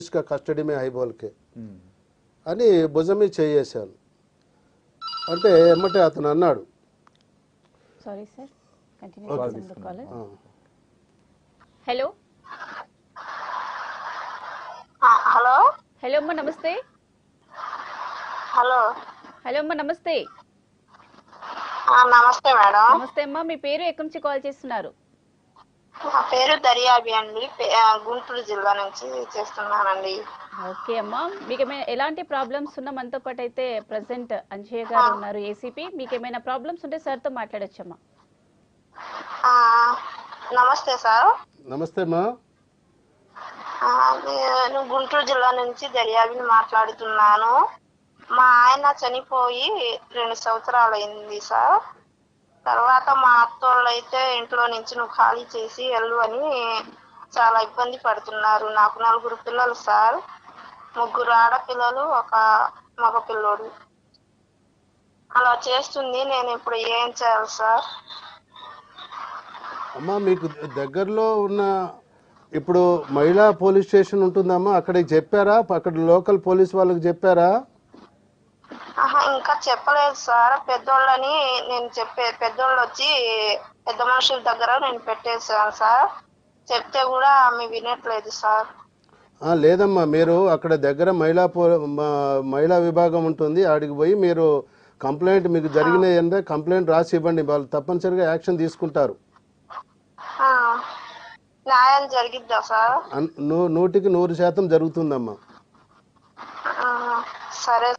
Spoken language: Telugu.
इसका कस्टडी में है बोल के అని భుజమి చేయేశాను అంటే ఎమ్మటే అతను అన్నాడు. సారీ సార్, కంటిన్యూ చేయండి కాలర్. హలో హలో హలో అమ్మ నమస్తే. హలో హలో అమ్మ నమస్తే. నమస్తే మేడం. నమస్తే అమ్మ, మీ పేరు ఎక్కడి నుంచి కాల్ చేస్తున్నారు? నా పేరు దర్యాబి అండి, గుంటూరు జిల్లా నుంచి చేస్తున్నానండి. ఓకే అమ్మ, మీకు ఎలాంటి ప్రాబ్లమ్స్ ఉన్నా మనతో పాటు అయితే ప్రెసెంట్ అంజయ్య గారు ఉన్నారు ఏసీపీ. మీకు ఏమైనా ప్రాబ్లమ్స్ ఉంటే సార్తో మాట్లాడొచ్చమ్మా. నమస్తే సార్. నమస్తే అమ్మా. నేను గుంటూరు జిల్లా నుంచి దర్యాబిని మాట్లాడుతున్నాను. మా ఆయన చనిపోయి 2 సంవత్సరాలు అయింది సార్. తర్వాత మా అత్తోళ్ళు అయితే ఇంట్లో నుంచి నువ్వు ఖాళీ చేసి వెళ్ళు అని చాలా ఇబ్బంది పడుతున్నారు. నాకు 4 పిల్లలు సార్, 3 ఆడపిల్లలు, 1 మగ పిల్లోడు. అలా చేస్తుంది. నేను ఇప్పుడు ఏం చేయాలి సార్? అమ్మా మీకు దగ్గరలో ఉన్న ఇప్పుడు మహిళా పోలీస్ స్టేషన్ ఉంటుందమ్మా, అక్కడికి చెప్పారా? అక్కడ లోకల్ పోలీస్ వాళ్ళకి చెప్పారా? ఇంకా చెప్పలేదు సార్. పెద్దోళ్ళని నేను పెద్దోళ్ళు వచ్చి పెద్ద మనుషుల దగ్గర నేను పెట్టేసాను సార్. చెప్తే కూడా ఆమె వినట్లేదు సార్. లేదమ్మా, మీరు అక్కడ దగ్గర మహిళా విభాగం ఉంటుంది, ఆడికి పోయి మీరు కంప్లైంట్ మీకు జరిగిన కంప్లైంట్ రాసి ఇవ్వండి. వాళ్ళు తప్పనిసరిగా యాక్షన్ తీసుకుంటారు. న్యాయం జరిగిద్దా సార్? 100% జరుగుతుందమ్మా. సరే.